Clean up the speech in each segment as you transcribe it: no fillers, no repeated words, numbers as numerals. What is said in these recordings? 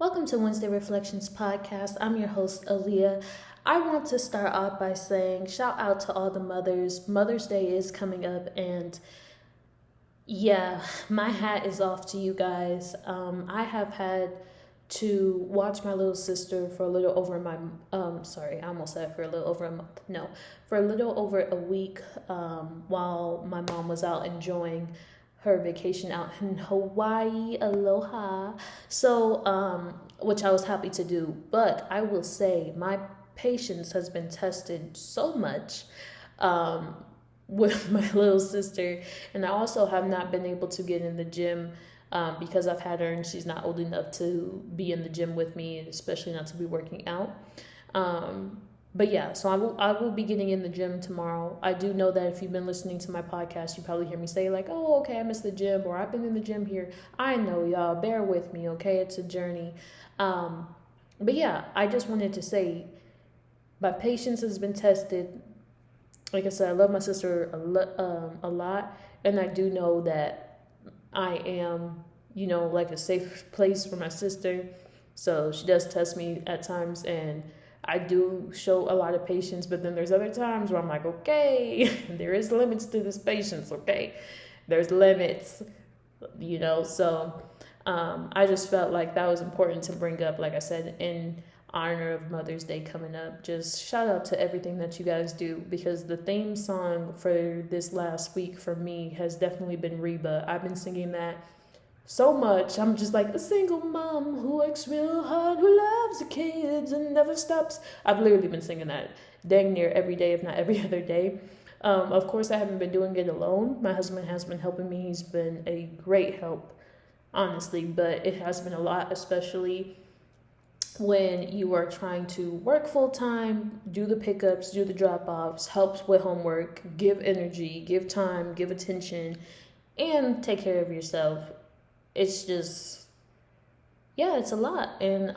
Welcome to Wednesday Reflections Podcast. I'm your host, Aaliyah. I want to start off by saying shout out to all the mothers. Mother's Day is coming up, and yeah, my hat is off to you guys. I have had to watch my little sister for a little over I almost said for a little over a month. No, for a little over a week while my mom was out enjoying her vacation out in Hawaii. Aloha. So, which I was happy to do. But I will say my patience has been tested so much. With my little sister, and I also have not been able to get in the gym because I've had her and she's not old enough to be in the gym with me, especially not to be working out. But yeah, so I will be getting in the gym tomorrow. I do know that if you've been listening to my podcast, you probably hear me say like, "Oh, okay, I missed the gym," or "I've been in the gym here." I know, y'all. Bear with me, okay? It's a journey. But yeah, I just wanted to say my patience has been tested. Like I said, I love my sister a lot, and I do know that I am, like a safe place for my sister. So she does test me at times, and I do show a lot of patience. But then there's other times where I'm like, okay, there is limits to this patience. Okay, there's limits, So I just felt like that was important to bring up. Like I said, in honor of Mother's Day coming up, just shout out to everything that you guys do, because the theme song for this last week for me has definitely been Reba. I've been singing that so much. I'm just like a single mom who works real hard, who loves the kids and never stops. I've literally been singing that dang near every day, if not every other day. Of course, I haven't been doing it alone. My husband has been helping me. He's been a great help, honestly, but it has been a lot, especially when you are trying to work full time, do the pickups, do the drop offs, help with homework, give energy, give time, give attention, and take care of yourself. It's just, yeah, it's a lot. And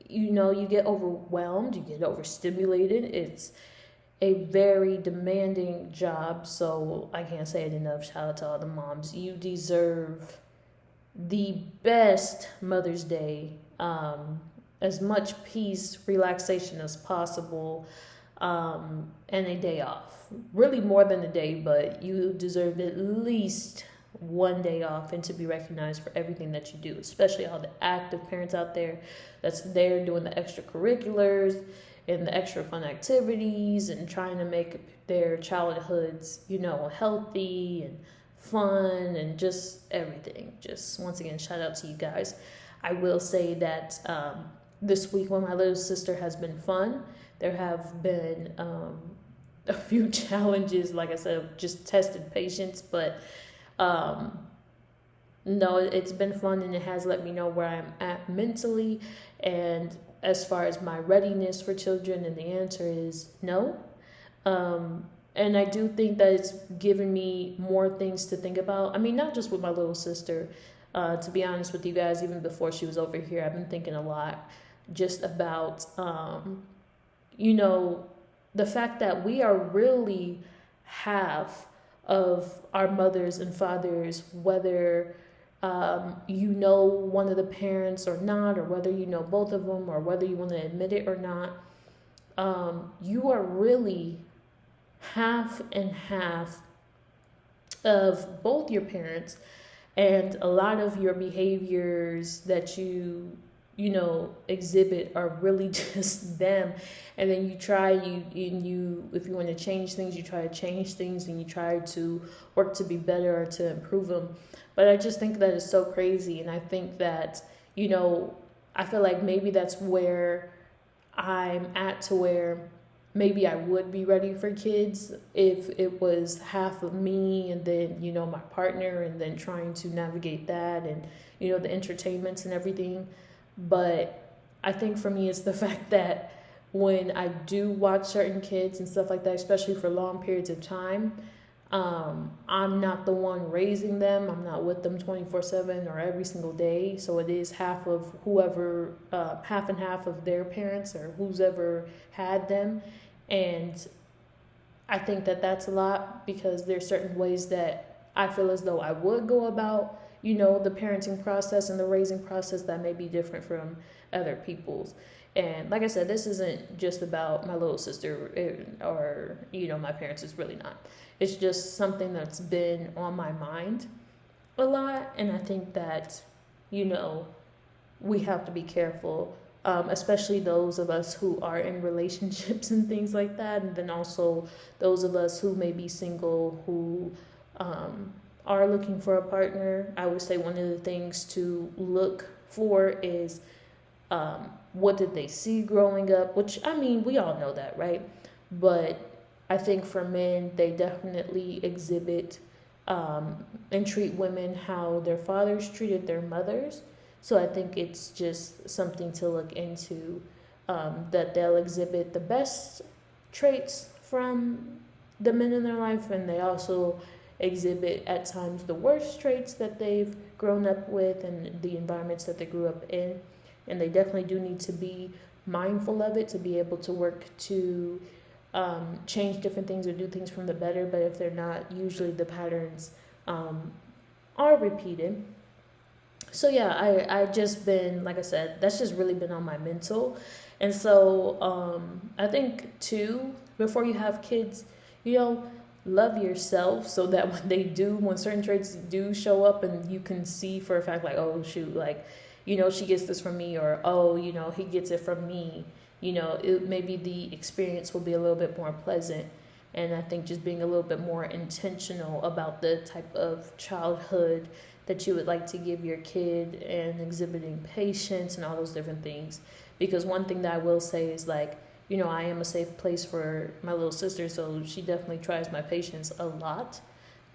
you get overwhelmed, you get overstimulated. It's a very demanding job. So I can't say it enough. Shout out to all the moms. You deserve the best Mother's Day. As much peace, relaxation as possible, and a day off. Really more than a day, but you deserve at least one day off and to be recognized for everything that you do, especially all the active parents out there that's there doing the extracurriculars and the extra fun activities and trying to make their childhoods, healthy and fun and just everything. Just once again, shout out to you guys. I will say that this week when my little sister has been fun. There have been a few challenges, like I said, just tested patience, but no, it's been fun, and it has let me know where I'm at mentally and as far as my readiness for children, and the answer is no. And I do think that it's given me more things to think about. I mean, not just with my little sister. To be honest with you guys, even before she was over here, I've been thinking a lot just about, the fact that we are really half of our mothers and fathers, whether one of the parents or not, or whether both of them, or whether you want to admit it or not. You are really half and half of both your parents, and a lot of your behaviors that you exhibit are really just them. And then if you want to change things, you try to change things, and you try to work to be better or to improve them. But I just think that is so crazy. And I think that, I feel like maybe that's where I'm at, to where maybe I would be ready for kids if it was half of me and then, my partner, and then trying to navigate that and, the entertainments and everything. But I think for me, it's the fact that when I do watch certain kids and stuff like that, especially for long periods of time, I'm not the one raising them. I'm not with them 24/7 or every single day. So it is half of whoever, half and half of their parents or who's ever had them. And I think that that's a lot, because there's certain ways that I feel as though I would go about, the parenting process and the raising process that may be different from other people's. And like I said, this isn't just about my little sister or, my parents. It's really not. It's just something that's been on my mind a lot. And I think that, we have to be careful, especially those of us who are in relationships and things like that. And then also those of us who may be single, who are looking for a partner. I would say one of the things to look for is what did they see growing up, which, I mean, we all know that, right? But I think for men, they definitely exhibit and treat women how their fathers treated their mothers. So I think it's just something to look into, that they'll exhibit the best traits from the men in their life, and they also exhibit at times the worst traits that they've grown up with and the environments that they grew up in. And they definitely do need to be mindful of it to be able to work to change different things or do things from the better. But if they're not, usually the patterns are repeated. So yeah, I just been, like I said, that's just really been on my mental. And so I think too, before you have kids, love yourself, so that when certain traits do show up and you can see for a fact, like, oh shoot, like, she gets this from me, or, oh, he gets it from me, maybe the experience will be a little bit more pleasant. And I think just being a little bit more intentional about the type of childhood that you would like to give your kid, and exhibiting patience and all those different things. Because one thing that I will say is, like, I am a safe place for my little sister, so she definitely tries my patience a lot.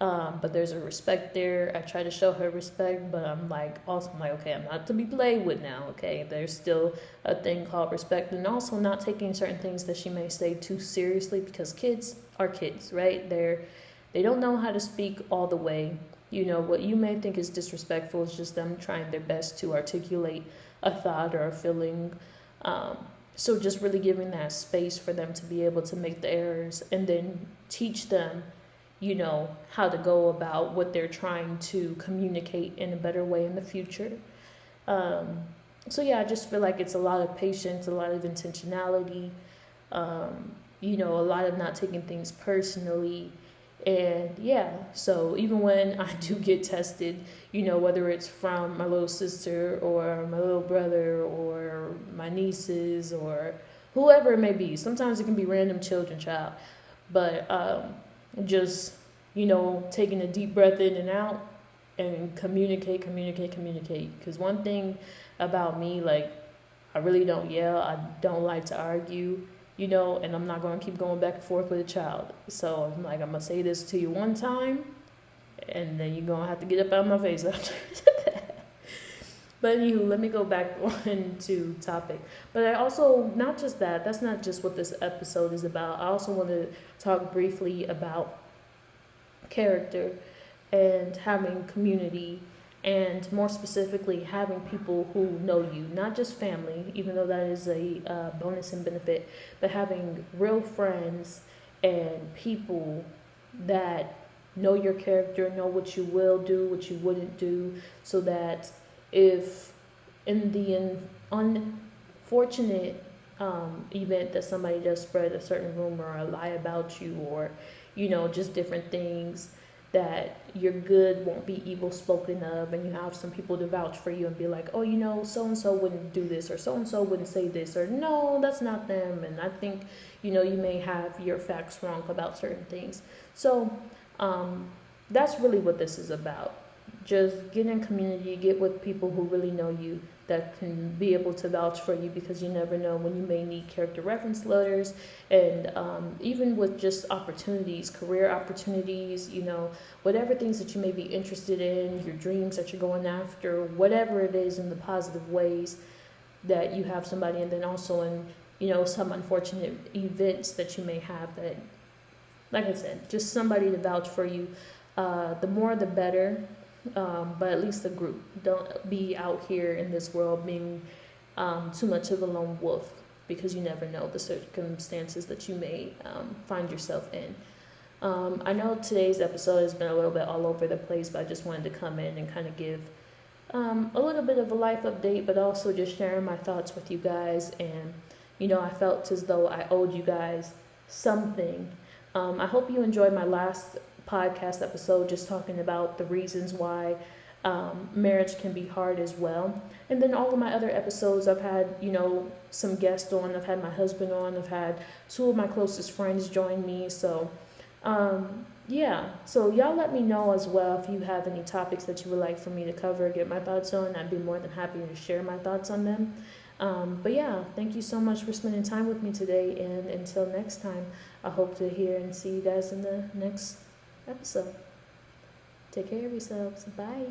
But there's a respect there. I try to show her respect, but I'm like, okay, I'm not to be played with now, okay? There's still a thing called respect, and also not taking certain things that she may say too seriously, because kids are kids, right? They don't know how to speak all the way. What you may think is disrespectful is just them trying their best to articulate a thought or a feeling. So just really giving that space for them to be able to make the errors, and then teach them how to go about what they're trying to communicate in a better way in the future. So yeah, I just feel like it's a lot of patience, a lot of intentionality, a lot of not taking things personally. And yeah, so even when I do get tested, whether it's from my little sister or my little brother or my nieces or whoever it may be, sometimes it can be random children, child. But just, taking a deep breath in and out and communicate. Because one thing about me, like, I really don't yell. I don't like to argue, and I'm not going to keep going back and forth with a child. So I'm like, I'm going to say this to you one time, and then you're going to have to get up out of my face after that. But anywho, let me go back on to topic. But I also, not just that's not just what this episode is about. I also want to talk briefly about character and having community, and more specifically having people who know you, not just family, even though that is a bonus and benefit, but having real friends and people that know your character, know what you will do, what you wouldn't do, so that if in the unfortunate event that somebody does spread a certain rumor or a lie about you, or just different things, that your good won't be evil spoken of, and you have some people to vouch for you and be like, oh, so-and-so wouldn't do this, or so-and-so wouldn't say this, or no, that's not them. And I think, you may have your facts wrong about certain things. So that's really what this is about. Just get in community, get with people who really know you, that can be able to vouch for you, because you never know when you may need character reference letters, and even with just opportunities, career opportunities, whatever things that you may be interested in, your dreams that you're going after, whatever it is, in the positive ways that you have somebody. And then also in, some unfortunate events that you may have, that, like I said, just somebody to vouch for you. The more the better. But at least a group. Don't be out here in this world being too much of a lone wolf, because you never know the circumstances that you may find yourself in. I know today's episode has been a little bit all over the place, but I just wanted to come in and kind of give a little bit of a life update, but also just sharing my thoughts with you guys. And, I felt as though I owed you guys something. I hope you enjoyed my last podcast episode, just talking about the reasons why marriage can be hard as well. And then all of my other episodes, I've had, some guests on. I've had my husband on. I've had two of my closest friends join me. So, yeah. So y'all let me know as well if you have any topics that you would like for me to cover, get my thoughts on. I'd be more than happy to share my thoughts on them. But yeah, thank you so much for spending time with me today. And until next time, I hope to hear and see you guys in the next episode. Take care of yourselves. Bye.